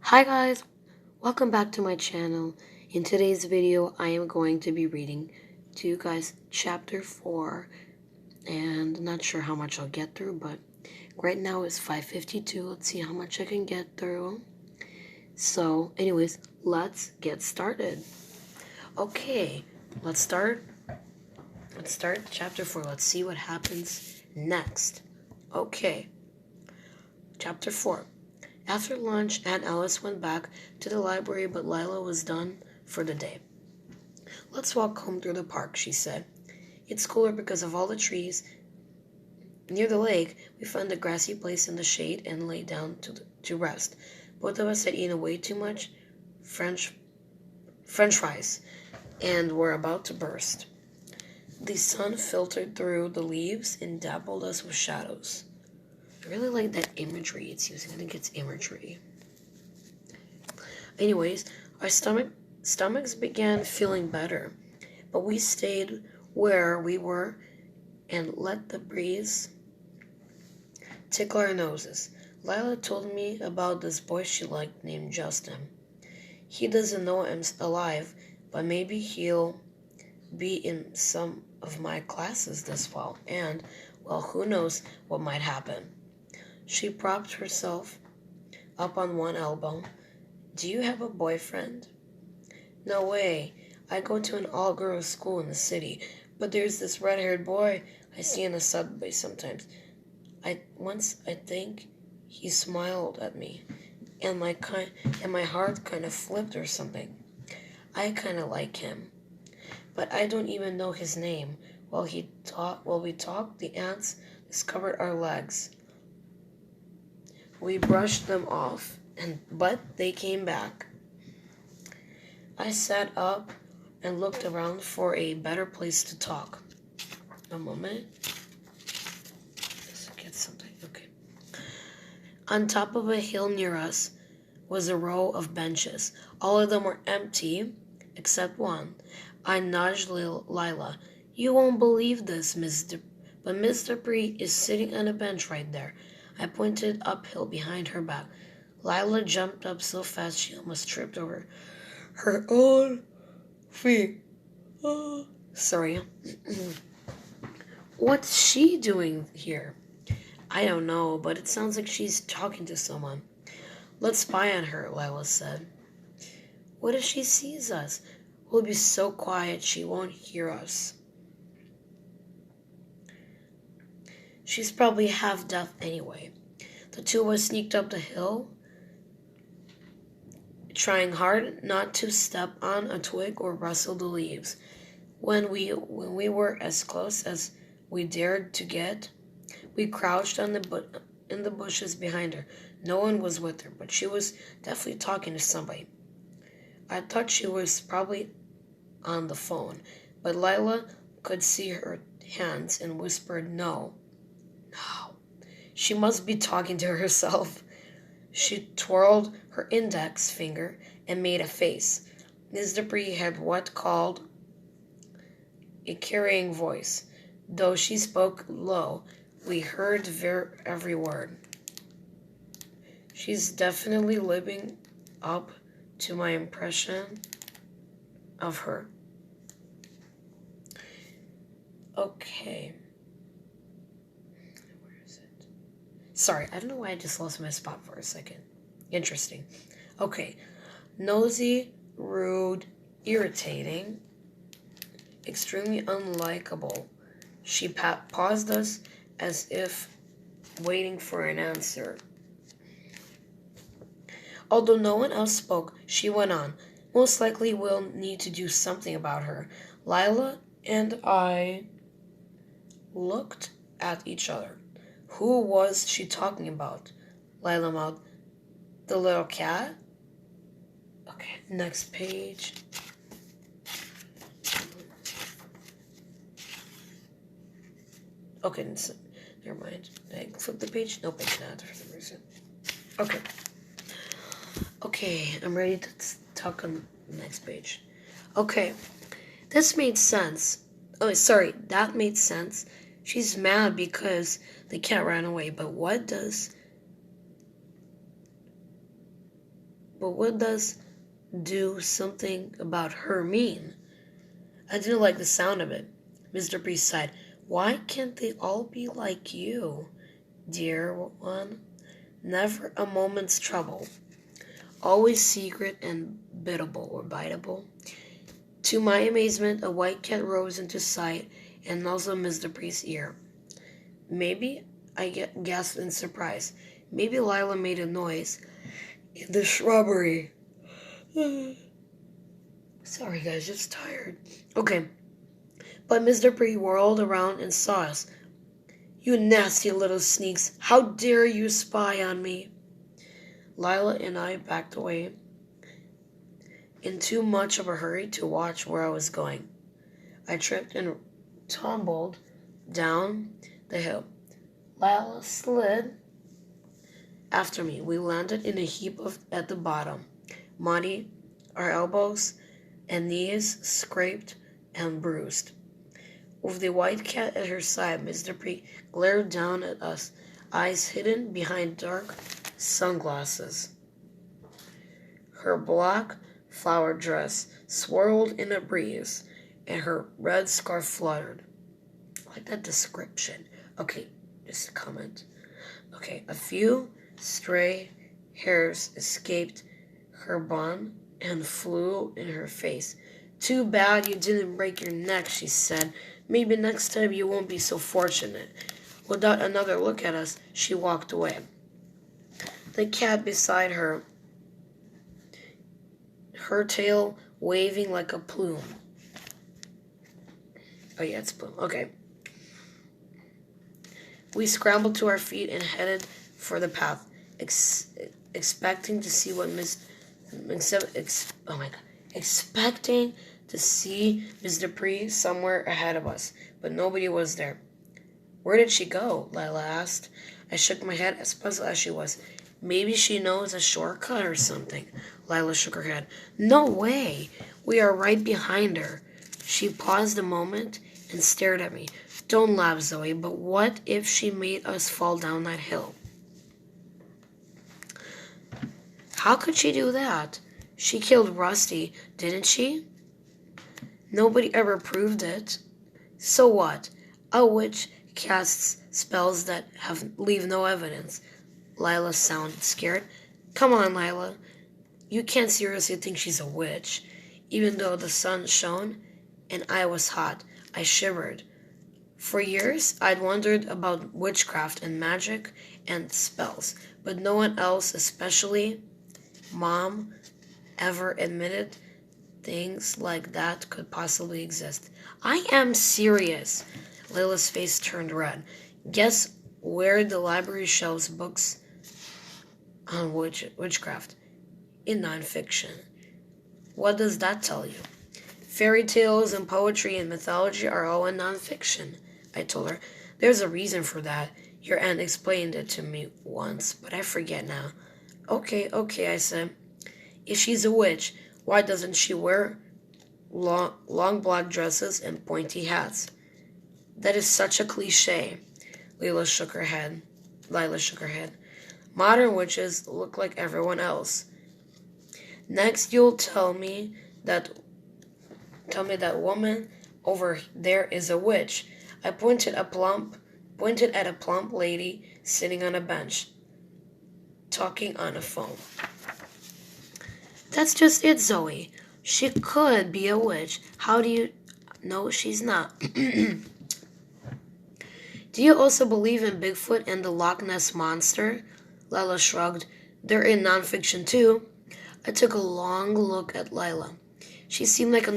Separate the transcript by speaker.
Speaker 1: Hi guys, welcome back to my channel. In today's video, I am going to be reading to you guys chapter 4, and not sure how much I'll get through, but right now it's 5:52. Let's see how much I can get through. So, anyways, let's get started. Okay, let's start. Let's start chapter 4. Let's see what happens next. Okay, chapter 4. After lunch, Aunt Alice went back to the library, but Lila was done for the day. "Let's walk home through the park," she said. "It's cooler because of all the trees. Near the lake, we found a grassy place in the shade and lay down to rest. Both of us had eaten way too much French fries and were about to burst. The sun filtered through the leaves and dappled us with shadows." I really like that imagery it's using. I think it's imagery. Anyways, our stomachs began feeling better, but we stayed where we were and let the breeze tickle our noses. Lila told me about this boy she liked named Justin. "He doesn't know I'm alive, but maybe he'll be in some of my classes this fall, and, well, who knows what might happen." She propped herself up on one elbow. "Do you have a boyfriend?" "No way. I go to an all-girls school in the city, but there's this red-haired boy I see in the subway sometimes. I think he smiled at me, and my heart kind of flipped or something. I kind of like him, but I don't even know his name." While we talked, the ants discovered our legs. We brushed them off, but they came back. I sat up and looked around for a better place to talk. A moment. Let's get something. Okay. On top of a hill near us was a row of benches. All of them were empty, except one. I nudged Lila. "You won't believe this, but Miss Dupree is sitting on a bench right there." I pointed uphill behind her back. Lila jumped up so fast she almost tripped over her own feet. Oh, sorry. What's she doing here? I don't know, but it sounds like she's talking to someone. "Let's spy on her," Lila said. "What if she sees us? We'll be so quiet she won't hear us." "She's probably half deaf anyway." The two of us sneaked up the hill, trying hard not to step on a twig or rustle the leaves. When we were as close as we dared to get, we crouched in the bushes behind her. No one was with her, but she was definitely talking to somebody. I thought she was probably on the phone, but Lila could see her hands and whispered, "No. No. She must be talking to herself." She twirled her index finger and made a face. Miss Dupree had what called a carrying voice. Though she spoke low, we heard every word. She's definitely living up to my impression of her. Okay. Where is it? Sorry, I don't know why I just lost my spot for a second. Interesting. Okay. Nosy, rude, irritating, extremely unlikable. She paused us as if waiting for an answer. Although no one else spoke, she went on. "Most likely we'll need to do something about her." Lila and I looked at each other. Who was she talking about? Lila mouthed. "The little cat?" Okay, next page. Okay, never mind. Did I flip the page? Nope, I did not for some reason. Okay. Okay, I'm ready to talk on the next page. Okay, this made sense. Oh, sorry, that made sense. She's mad because the cat ran away, but what does But what does do something about her mean? I didn't like the sound of it. Mr. Priest sighed. Why can't they all be like you, dear one? Never a moment's trouble. Always secret and biddable or biteable. To my amazement, a white cat rose into sight and nuzzled Mr. Priest's ear. Maybe, I gasped in surprise. Maybe Lila made a noise in the shrubbery. Sorry, guys, just tired. Okay. But Mr. Priest whirled around and saw us. You nasty little sneaks. How dare you spy on me? Lila and I backed away in too much of a hurry to watch where I was going. I tripped and tumbled down the hill. Lila slid after me. We landed in a heap at the bottom, muddy, our elbows and knees scraped and bruised. With the white cat at her side, Mr. Priest glared down at us, eyes hidden behind dark sunglasses. Her black flower dress swirled in a breeze, and her red scarf fluttered. I like that description. Okay, just a comment. Okay, a few stray hairs escaped her bun and flew in her face. Too bad you didn't break your neck, she said. Maybe next time you won't be so fortunate. Without another look at us, she walked away. The cat beside her, her tail waving like a plume. Oh yeah, it's a plume. Okay. We scrambled to our feet and headed for the path, expecting to see expecting to see Mr. Priest somewhere ahead of us, but nobody was there. Where did she go? Lila asked. I shook my head, as puzzled as she was. Maybe she knows a shortcut or something. Lila shook her head. No way. We are right behind her. She paused a moment and stared at me. Don't laugh, Zoe, but what if she made us fall down that hill? How could she do that? She killed Rusty, didn't she? Nobody ever proved it. So what? A witch casts spells that leave no evidence. Lila sounded scared. Come on, Lila. You can't seriously think she's a witch. Even though the sun shone and I was hot, I shivered. For years, I'd wondered about witchcraft and magic and spells, but no one else, especially Mom, ever admitted things like that could possibly exist. I am serious. Lila's face turned red. Guess where the library shelves books on witchcraft? In nonfiction. What does that tell you? Fairy tales and poetry and mythology are all in nonfiction, I told her. There's a reason for that. Your aunt explained it to me once, but I forget now. Okay, I said. If she's a witch, why doesn't she wear long black dresses and pointy hats? That is such a cliche. Lila shook her head. Modern witches look like everyone else. Next, you'll tell me that woman over there is a witch. I pointed at a plump lady sitting on a bench, talking on a phone. That's just it, Zoe. She could be a witch. How do you... No, she's not. Do you also believe in Bigfoot and the Loch Ness Monster? Lila shrugged. They're in nonfiction too. I took a long look at Lila. She seemed like a